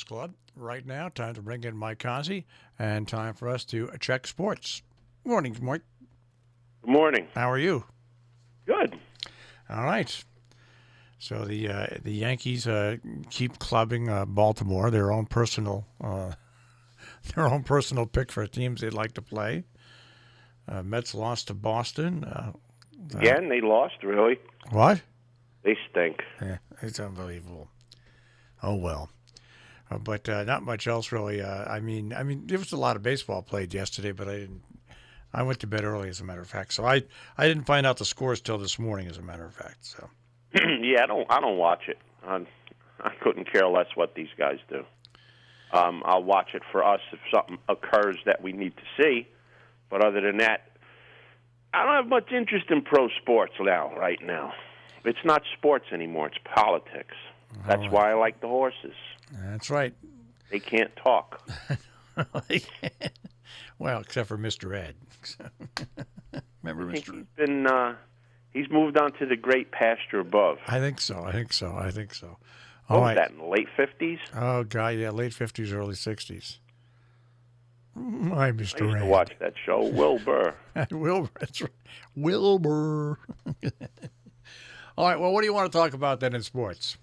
Club. Right now, time to bring in Mike Cozzi, and time for us to check sports. Morning, Mike. Good morning. How are you? Good. All right. So the Yankees keep clubbing Baltimore, their own personal pick for teams they'd like to play. Mets lost to Boston. Again, they lost, really. What? They stink. Yeah, it's unbelievable. Oh well. But not much else really. I mean, there was a lot of baseball played yesterday, but I went to bed early, as a matter of fact. So I didn't find out the scores till this morning, as a matter of fact. So. Yeah, I don't watch it. I couldn't care less what these guys do. I'll watch it for us if something occurs that we need to see. But other than that, I don't have much interest in pro sports right now. It's not sports anymore. It's politics. That's right. why I like the horses. That's right. They can't talk. Well, except for Mr. Ed. Remember Mr. Ed? He's moved on to the great pasture above. I think so. All What was right. that, in the late 50s? Oh, God, yeah, late 50s, early 60s. My Mr. I used Ed. to watch that show, Wilbur. Wilbur, that's right. Wilbur. All right, well, what do you want to talk about then in sports?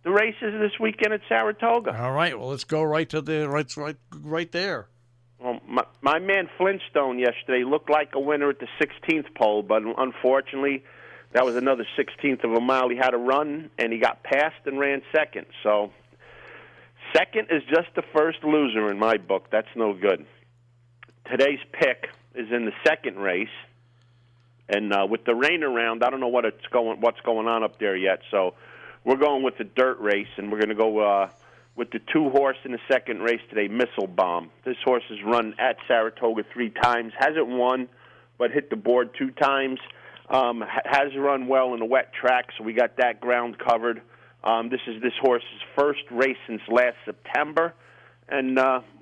The races this weekend at Saratoga. All right, well, let's go right to the right there. Well, my man Flintstone yesterday looked like a winner at the 16th pole, but unfortunately, that was another 16th of a mile he had to run, and he got passed and ran second. So, second is just the first loser in my book. That's no good. Today's pick is in the second race, and with the rain around, I don't know what's going on up there yet. So, we're going with the dirt race, and we're going to go with the 2-horse in the second race today, Missile Bomb. This horse has run at Saratoga 3 times, hasn't won, but hit the board 2 times. Has run well in a wet track, so we got that ground covered. This is this horse's first race since last September, and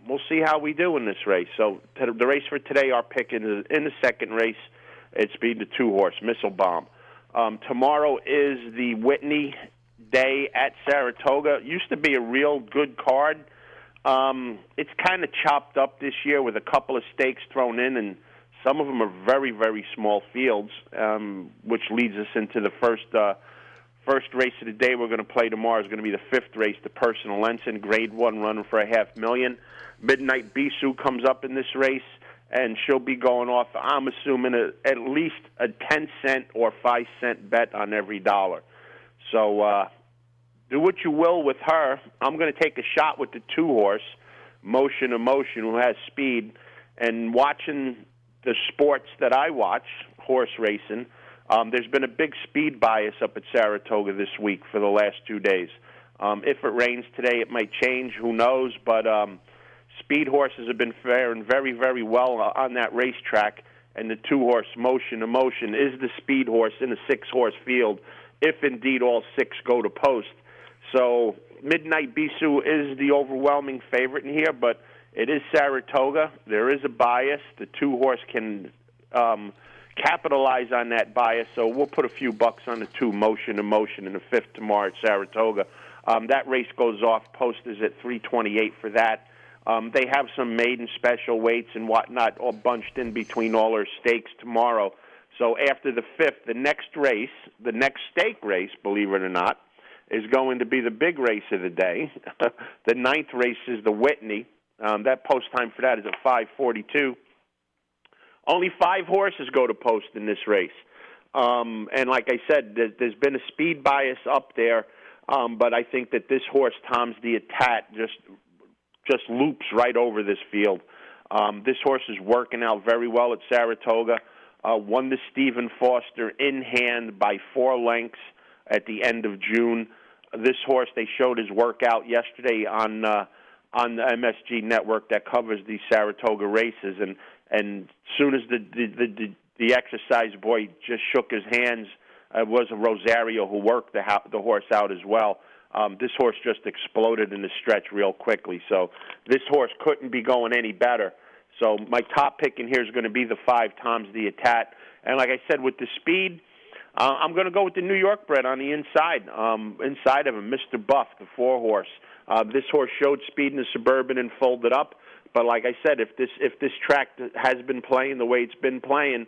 we'll see how we do in this race. So the race for today, our pick in the second race, it's be the 2-horse, Missile Bomb. Tomorrow is the Whitney Day at Saratoga. It used to be a real good card. It's kind of chopped up this year with a couple of stakes thrown in, and some of them are very, very small fields, which leads us into the first race of the day we're going to play tomorrow is going to be the 5th race, the Personal Ensign, Grade 1 running for $500,000. Midnight Bisou comes up in this race, and she'll be going off, I'm assuming, at least a 10-cent or 5-cent bet on every dollar. So do what you will with her. I'm going to take a shot with the 2-horse, Motion Emotion, who has speed, and watching the sports that I watch, horse racing, there's been a big speed bias up at Saratoga this week for the last 2 days. If it rains today, it might change. Who knows? But speed horses have been faring very, very well on that racetrack, and the 2-horse Motion Emotion is the speed horse in a 6-horse field, if indeed all 6 go to post. So Midnight Bisou is the overwhelming favorite in here, but it is Saratoga. There is a bias. The 2-horse can capitalize on that bias, so we'll put a few bucks on the 2, Motion Emotion, in the 5th tomorrow at Saratoga. That race goes off. Post is at $328 for that. They have some maiden special weights and whatnot all bunched in between all their stakes tomorrow. So after the 5th, the next race, the next stake race, believe it or not, is going to be the big race of the day. The 9th race is the Whitney. That post time for that is at 5:42. Only 5 horses go to post in this race. And like I said, there's been a speed bias up there, but I think that this horse, Tom's the Atat, just loops right over this field. This horse is working out very well at Saratoga. Won the Stephen Foster in hand by 4 lengths at the end of June. This horse, they showed his workout yesterday on the MSG network that covers these Saratoga races, and soon as the exercise boy just shook his hands, it was a Rosario who worked the horse out as well. This horse just exploded in the stretch real quickly, so this horse couldn't be going any better. So my top pick in here is going to be the 5, Tom's the Atat. And like I said, with the speed, I'm going to go with the New York bred on the inside. Inside of him, Mr. Buff, the 4-horse. This horse showed speed in the Suburban and folded up. But like I said, if this track has been playing the way it's been playing,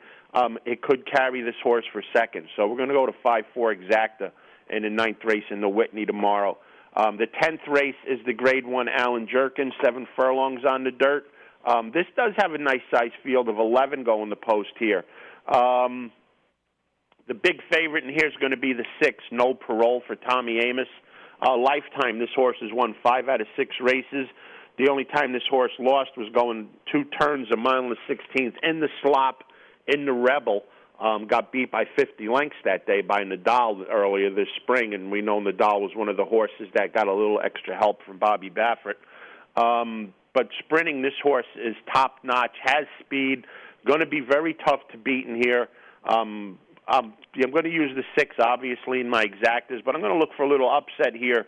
it could carry this horse for second. So we're going to go to 5-4 Exacta in the 9th race in the Whitney tomorrow. The 10th race is the Grade 1 Allen Jerkins, 7 furlongs on the dirt. This does have a nice size field of 11 going the post here. The big favorite in here is going to be the 6, No Parole for Tommy Amos. Lifetime, this horse has won 5 out of 6 races. The only time this horse lost was going 2 turns, a mile and a 16th in the slop in the Rebel. Got beat by 50 lengths that day by Nadal earlier this spring, and we know Nadal was one of the horses that got a little extra help from Bobby Baffert. But sprinting, this horse is top-notch, has speed, going to be very tough to beat in here. I'm going to use the 6, obviously, in my exactas, but I'm going to look for a little upset here,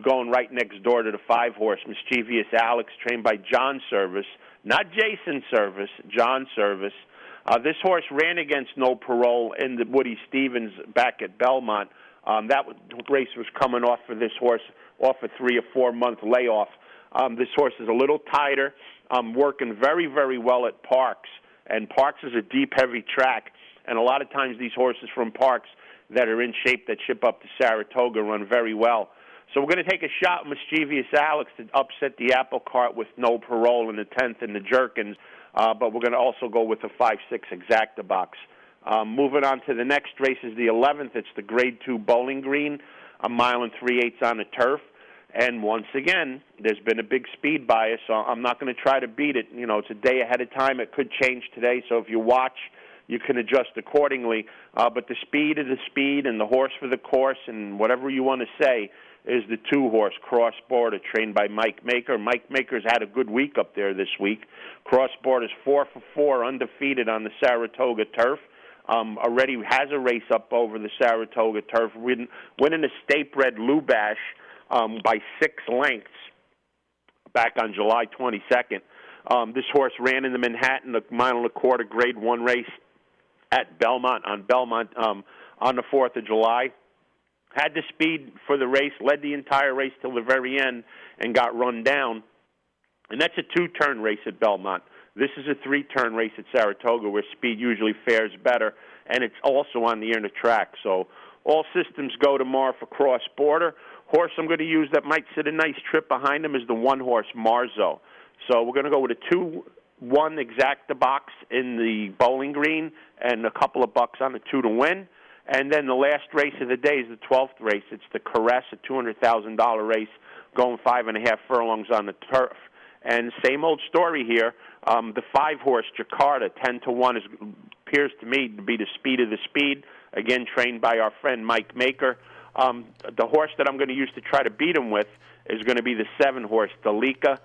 going right next door to the 5-horse, Mischievous Alex, trained by John Service, not Jason Service, John Service. This horse ran against No Parole in the Woody Stevens back at Belmont. That race was coming off for this horse off a 3 or 4 month layoff. This horse is a little tighter, working very, very well at Parks. And Parks is a deep, heavy track. And a lot of times these horses from Parks that are in shape that ship up to Saratoga run very well. So we're going to take a shot with Mischievous Alex to upset the apple cart with No Parole in the 10th and the Jerkins. But we're going to also go with the 5-6 Exacta box. Moving on to the next race is the 11th. It's the Grade 2 Bowling Green, a mile and 3/8 on the turf. And once again, there's been a big speed bias, so I'm not going to try to beat it. You know, it's a day ahead of time. It could change today, so if you watch, you can adjust accordingly. But the speed is the speed, and the horse for the course, and whatever you want to say, is the 2-horse Cross Border, trained by Mike Maker. Mike Maker's had a good week up there this week. Cross Border's 4 for 4, undefeated on the Saratoga turf. Already has a race up over the Saratoga turf, winning the state-bred Lubash by 6 lengths back on July 22nd. This horse ran in the Manhattan, a mile and a quarter Grade 1 race at Belmont on the 4th of July. Had the speed for the race, led the entire race till the very end, and got run down. And that's a 2-turn race at Belmont. This is a 3-turn race at Saratoga, where speed usually fares better, and it's also on the inner track. So all systems go tomorrow for Cross Border. Horse I'm going to use that might sit a nice trip behind him is the 1-horse Marzo. So we're going to go with a 2-1 Exacta box in the Bowling Green and a couple of bucks on the 2 to win. And then the last race of the day is the 12th race. It's the Caress, a $200,000 race, going 5.5 furlongs on the turf. And same old story here. The 5-horse Jakarta, 10 to 1, appears to me to be the speed of the speed. Again, trained by our friend Mike Maker. The horse that I'm going to use to try to beat him with is going to be the 7-horse Dalika.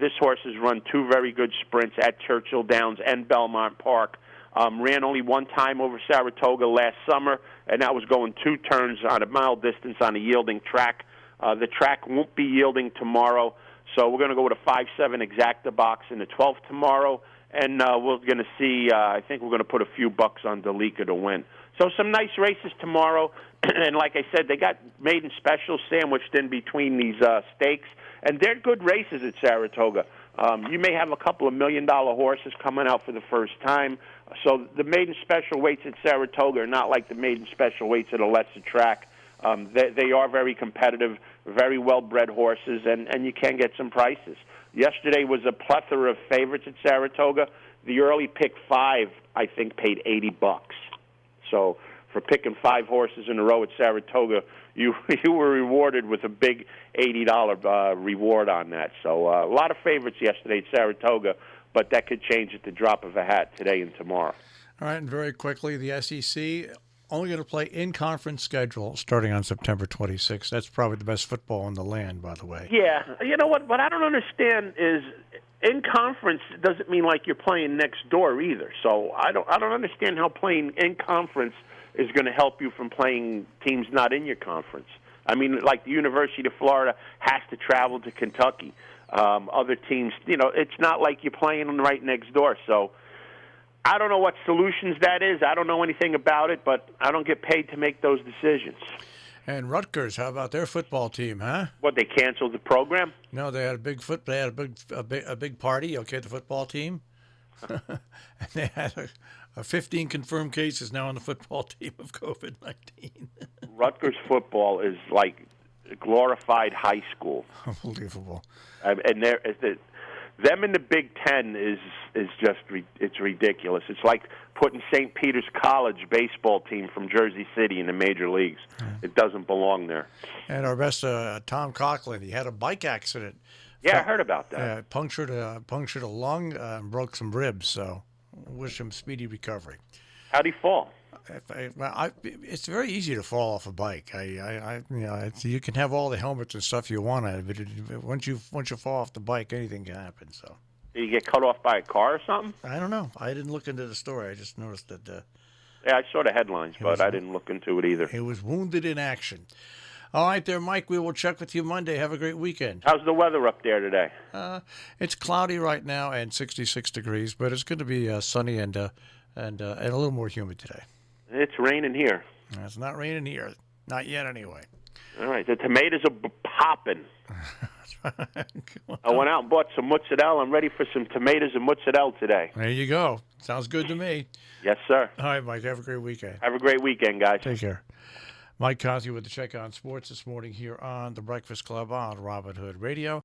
This horse has run 2 very good sprints at Churchill Downs and Belmont Park. Ran only 1 time over Saratoga last summer, and that was going 2 turns on a mile distance on a yielding track. The track won't be yielding tomorrow, so we're going to go with a 5-7 Exacta box in the 12th tomorrow, and we're going to see, I think we're going to put a few bucks on Dalika to win. So some nice races tomorrow, and like I said, they got maiden specials sandwiched in between these stakes, and they're good races at Saratoga. You may have a couple of $1 million horses coming out for the first time. So the maiden special weights at Saratoga are not like the maiden special weights at a lesser track. They are very competitive, very well-bred horses, and you can get some prices. Yesterday was a plethora of favorites at Saratoga. The early pick 5, I think, paid $80. So for picking 5 horses in a row at Saratoga, you were rewarded with a big $80 reward on that. So a lot of favorites yesterday at Saratoga, but that could change at the drop of a hat today and tomorrow. All right, and very quickly, the SEC only going to play in-conference schedule starting on September 26th. That's probably the best football in the land, by the way. Yeah, you know what I don't understand is in-conference doesn't mean like you're playing next door either. So I don't understand how playing in-conference is going to help you from playing teams not in your conference. I mean, like the University of Florida has to travel to Kentucky. Other teams, it's not like you're playing them right next door. So I don't know what solutions that is. I don't know anything about it, but I don't get paid to make those decisions. And Rutgers, how about their football team, huh? What, they canceled the program? No, they had a big party. Okay, the football team, and they had 15 confirmed cases now on the football team of COVID-19. Rutgers football is like glorified high school. Unbelievable. And them in the Big Ten is just it's ridiculous. It's like putting St. Peter's College baseball team from Jersey City in the major leagues. It doesn't belong there. And our best Tom Coughlin, he had a bike accident. Yeah, I heard about that. Punctured a lung and broke some ribs. So wish him speedy recovery. How'd he fall? It's very easy to fall off a bike. You can have all the helmets and stuff you want on it, but once you fall off the bike, anything can happen. So, did you get cut off by a car or something? I don't know. I didn't look into the story. I just noticed that. Yeah, I saw the headlines, but I didn't look into it either. He was wounded in action. All right, there, Mike. We will check with you Monday. Have a great weekend. How's the weather up there today? It's cloudy right now and 66 degrees, but it's going to be sunny and a little more humid today. It's raining here. It's not raining here. Not yet, anyway. All right. The tomatoes are popping. I went out and bought some mozzarella. I'm ready for some tomatoes and mozzarella today. There you go. Sounds good to me. Yes, sir. All right, Mike. Have a great weekend. Have a great weekend, guys. Take care. Mike Cozzi with the Check on Sports this morning here on The Breakfast Club on Robin Hood Radio.